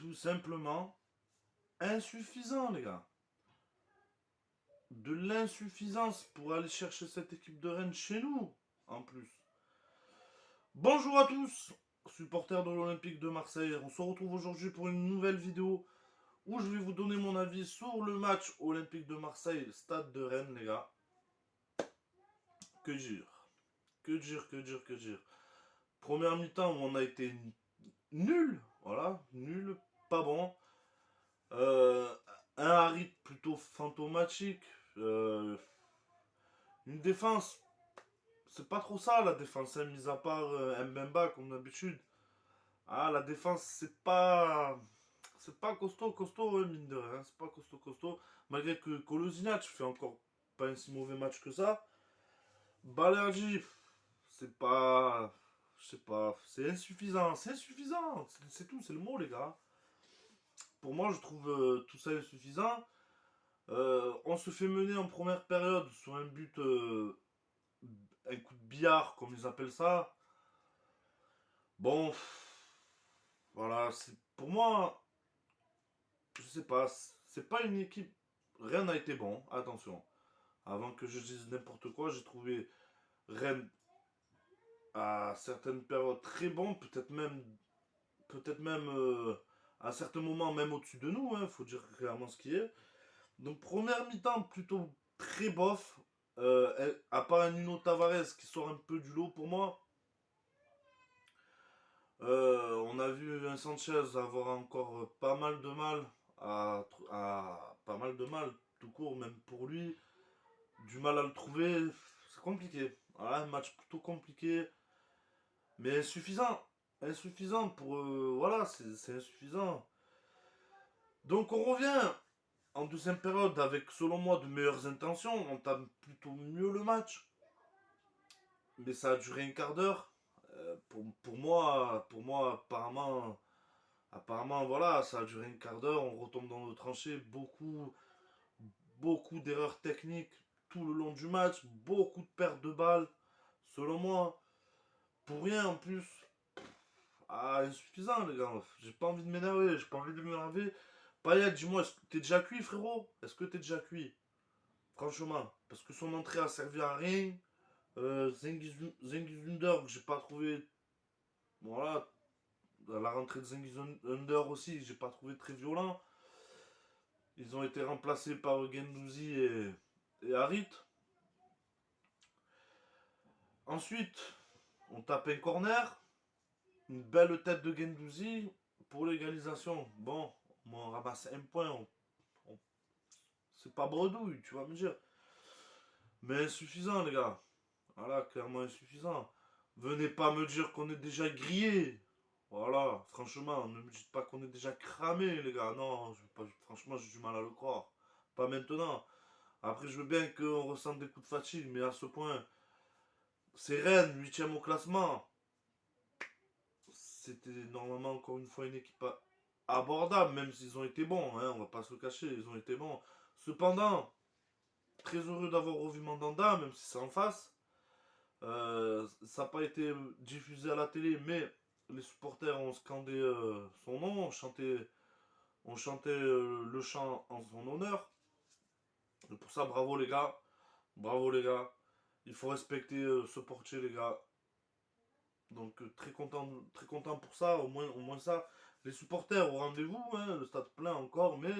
tout simplement insuffisant, les gars. De l'insuffisance pour aller chercher cette équipe de Rennes chez nous, en plus. Bonjour à tous, supporters de l'Olympique de Marseille. On se retrouve aujourd'hui pour une nouvelle vidéo où je vais vous donner mon avis sur le match Olympique de Marseille, Stade de Rennes, les gars. Que dire. Que dire. Première mi-temps où on a été nul, voilà, nul, pas bon. Euh, un rythme plutôt fantomatique. Euh, une défense, c'est pas trop ça la défense, hein, mis à part Mbemba comme d'habitude. Ah, la défense, c'est pas. C'est pas costaud, hein, mine de rien. C'est pas costaud. Malgré que Kolasinac fait encore pas un si mauvais match que ça. Balerdi, c'est pas. Je sais pas. C'est insuffisant. C'est insuffisant. C'est tout, c'est le mot, les gars. Pour moi, je trouve tout ça insuffisant. On se fait mener en première période sur un but, un coup de billard, comme ils appellent ça. Bon, voilà, c'est pour moi, je sais pas, c'est pas une équipe. Rennes a été bon, attention. Avant que je dise n'importe quoi, j'ai trouvé Rennes à certaines périodes très bon, peut-être même à certains moments même au-dessus de nous, hein, faut dire clairement ce qui est. Donc première mi-temps plutôt très bof. À part un Nuno Tavares qui sort un peu du lot pour moi. On a vu un Sanchez avoir encore pas mal de mal pas mal de mal tout court même pour lui. Du mal à le trouver, c'est compliqué. Voilà, un match plutôt compliqué, mais insuffisant. Insuffisant pour voilà, c'est insuffisant. Donc on revient en deuxième période avec selon moi de meilleures intentions. On tape plutôt mieux le match. Mais ça a duré un quart d'heure. Pour moi, apparemment, voilà, ça a duré un quart d'heure. On retombe dans nos tranchées. Beaucoup d'erreurs techniques tout le long du match. Beaucoup de pertes de balles, selon moi. Pour rien en plus. Ah, insuffisant, les gars. J'ai pas envie de m'énerver. J'ai pas envie de m'énerver. Payet, dis-moi, est-ce que t'es déjà cuit, frérot? Est-ce que t'es déjà cuit? Franchement. Parce que son entrée a servi à rien. Zengiz Under, que j'ai pas trouvé. Voilà, la rentrée de Zengiz Under aussi, j'ai pas trouvé très violent. Ils ont été remplacés par Gendouzi et Harit. Ensuite, on tape un corner. Une belle tête de Gendouzi pour l'égalisation. Bon, on ramasse un point. C'est pas bredouille, tu vas me dire. Mais insuffisant, les gars. Voilà, clairement insuffisant. Venez pas me dire qu'on est déjà grillé. Voilà, franchement, ne me dites pas qu'on est déjà cramé, les gars. Non, franchement, j'ai du mal à le croire. Pas maintenant. Après, je veux bien qu'on ressente des coups de fatigue, mais à ce point, c'est Rennes, 8ème au classement. C'était normalement, encore une fois, une équipe abordable, même s'ils ont été bons, hein, on va pas se le cacher, ils ont été bons. Cependant, très heureux d'avoir revu Mandanda, même si c'est en face. Ça n'a pas été diffusé à la télé, mais les supporters ont scandé son nom, on chantait le chant en son honneur. Et pour ça, bravo les gars, bravo les gars. Il faut respecter ce portier les gars. Donc très content pour ça, au moins ça. Les supporters au rendez-vous, hein, le stade plein encore, mais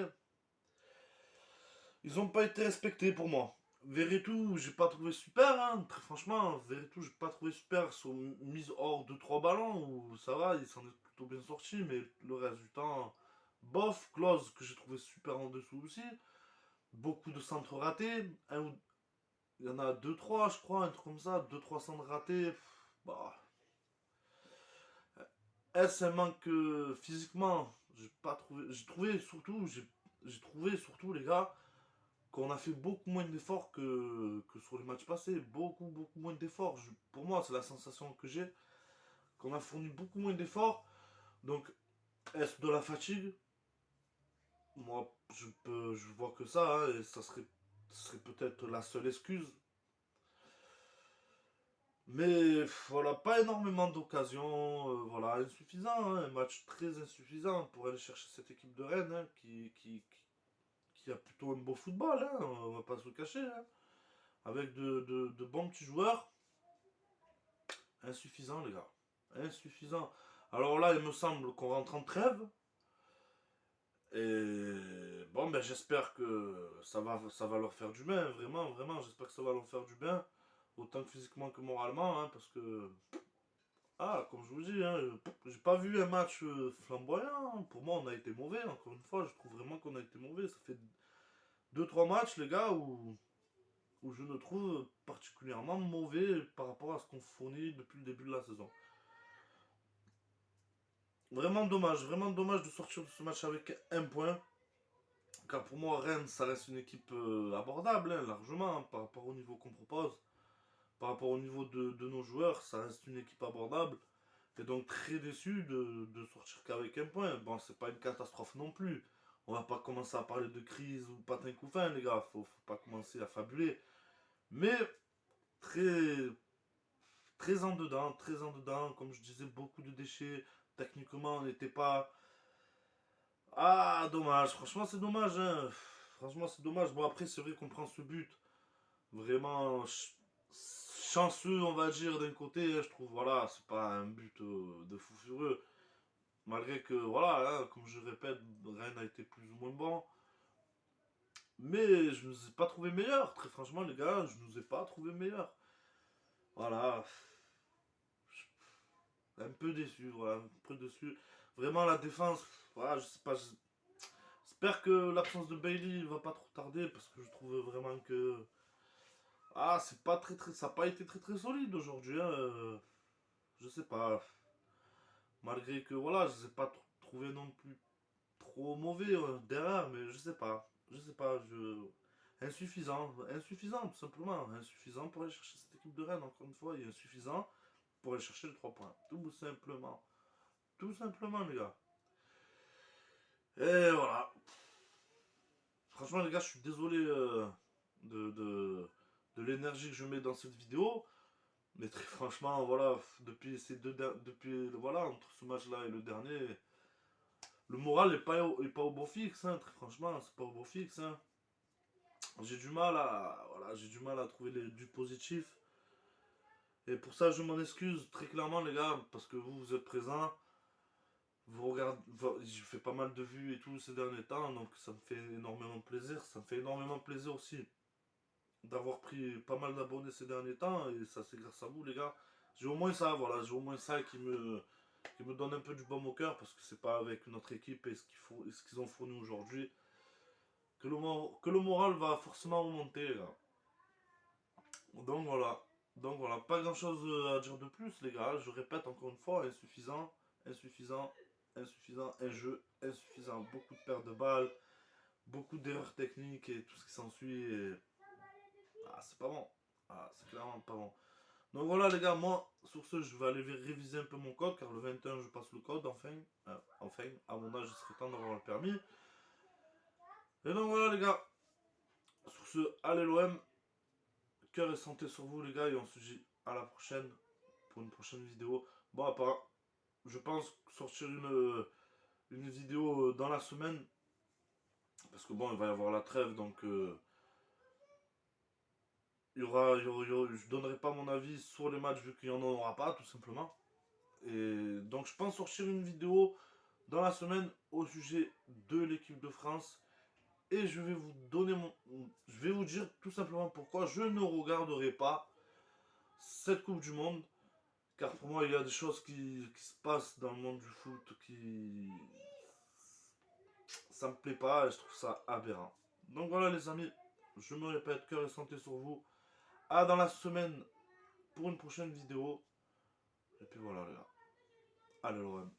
ils n'ont pas été respectés pour moi. Veretout, j'ai pas trouvé super, hein, très franchement, Veretout, j'ai pas trouvé super. Son mise hors de 3 ballons, où ça va, il s'en est plutôt bien sorti, mais le reste du temps, bof. Klose, que j'ai trouvé super en dessous aussi. Beaucoup de centres ratés. Il y en a deux trois je crois, un truc comme ça, deux trois centres ratés. Bah, est-ce un manque physiquement? J'ai pas trouvé. J'ai trouvé surtout, les gars, qu'on a fait beaucoup moins d'efforts que sur les matchs passés. Beaucoup moins d'efforts. Pour moi, c'est la sensation que j'ai. Qu'on a fourni beaucoup moins d'efforts. Donc, est-ce de la fatigue? Moi, je vois que ça, hein, et ça serait peut-être la seule excuse. Mais voilà, pas énormément d'occasions, voilà, insuffisant, hein, un match très insuffisant pour aller chercher cette équipe de Rennes hein, qui a plutôt un beau football, hein, on va pas se le cacher, hein, avec de bons petits joueurs. Insuffisant, les gars, insuffisant. Alors là, il me semble qu'on rentre en trêve, et bon, ben j'espère que ça va leur faire du bien, vraiment, vraiment, j'espère que ça va leur faire du bien, autant que physiquement que moralement, hein, parce que ah, comme je vous dis, hein, j'ai pas vu un match flamboyant. Pour moi, on a été mauvais. Encore une fois, je trouve vraiment qu'on a été mauvais. Ça fait deux trois matchs, les gars, où je me trouve particulièrement mauvais par rapport à ce qu'on fournit depuis le début de la saison. Vraiment dommage de sortir de ce match avec un point. Car pour moi, Rennes, ça reste une équipe abordable, hein, largement, hein, par rapport au niveau qu'on propose. Par rapport au niveau de nos joueurs, ça reste une équipe abordable. Et donc très déçu de sortir qu'avec un point. Bon, c'est pas une catastrophe non plus. On va pas commencer à parler de crise ou patin couffin, les gars. Faut pas commencer à fabuler. Mais très, très en dedans. Comme je disais, beaucoup de déchets. Techniquement, on n'était pas. Ah, dommage. Franchement, c'est dommage. Hein. Franchement, c'est dommage. Bon, après, c'est vrai qu'on prend ce but. Vraiment chanceux, on va dire, d'un côté. Hein, je trouve, voilà, c'est pas un but de fou furieux. Malgré que, voilà, hein, comme je répète, Rennes a été plus ou moins bon. Mais je ne nous ai pas trouvé meilleur. Très franchement, les gars, je ne nous ai pas trouvé meilleur. Voilà. Un peu déçu, voilà. Un peu déçu. Vraiment, la défense, voilà, je sais pas. J'espère que l'absence de Bailey va pas trop tarder parce que je trouve vraiment que. Ah, c'est pas très. Ça n'a pas été très solide aujourd'hui. Hein. Je sais pas. Malgré que, voilà, je ne les ai pas trouvé non plus trop mauvais derrière, mais je sais pas. Je sais pas, insuffisant tout simplement. Insuffisant pour aller chercher cette équipe de Rennes, encore une fois, et insuffisant pour aller chercher les 3 points. Tout simplement. Tout simplement, les gars. Et voilà. Franchement, les gars, je suis désolé de, de, de l'énergie que je mets dans cette vidéo. Mais très franchement, voilà, depuis ces depuis, voilà, entre ce match-là et le dernier, le moral est pas au beau fixe, hein, très franchement, c'est pas au beau fixe, hein. J'ai du mal à voilà, j'ai du mal à trouver du positif et pour ça je m'en excuse très clairement les gars parce que vous êtes présents, vous regardez, j'ai fait pas mal de vues et tout ces derniers temps donc ça me fait énormément plaisir, ça me fait énormément plaisir aussi d'avoir pris pas mal d'abonnés ces derniers temps et ça c'est grâce à vous les gars. J'ai au moins ça voilà, j'ai au moins ça qui me donne un peu du baume au cœur parce que c'est pas avec notre équipe et ce qu'ils ont fourni aujourd'hui que le moral va forcément remonter les gars. Donc voilà. Donc voilà, pas grand chose à dire de plus, les gars. Je répète encore une fois, insuffisant, insuffisant, insuffisant. Un jeu insuffisant. Beaucoup de pertes de balles, beaucoup d'erreurs techniques et tout ce qui s'ensuit. Ah, c'est pas bon. Ah, c'est clairement pas bon. Donc voilà, les gars, moi, sur ce, je vais aller réviser un peu mon code car le 21, je passe le code, enfin. Enfin, à mon âge, il serait temps d'avoir le permis. Et donc voilà, les gars. Sur ce, allez l'OM. Cœur et santé sur vous, les gars, et on se dit à la prochaine pour une prochaine vidéo. Bon, à part, je pense sortir une vidéo dans la semaine, parce que bon, il va y avoir la trêve, donc je donnerai pas mon avis sur les matchs vu qu'il n'y en aura pas, tout simplement. Et donc, je pense sortir une vidéo dans la semaine au sujet de l'équipe de France. Et je vais vous donner je vais vous dire tout simplement pourquoi je ne regarderai pas cette Coupe du Monde. Car pour moi, il y a des choses qui se passent dans le monde du foot qui. Ça me plaît pas et je trouve ça aberrant. Donc voilà, les amis, je me répète, cœur et santé sur vous. À dans la semaine pour une prochaine vidéo. Et puis voilà, les gars. Allez, l'OM.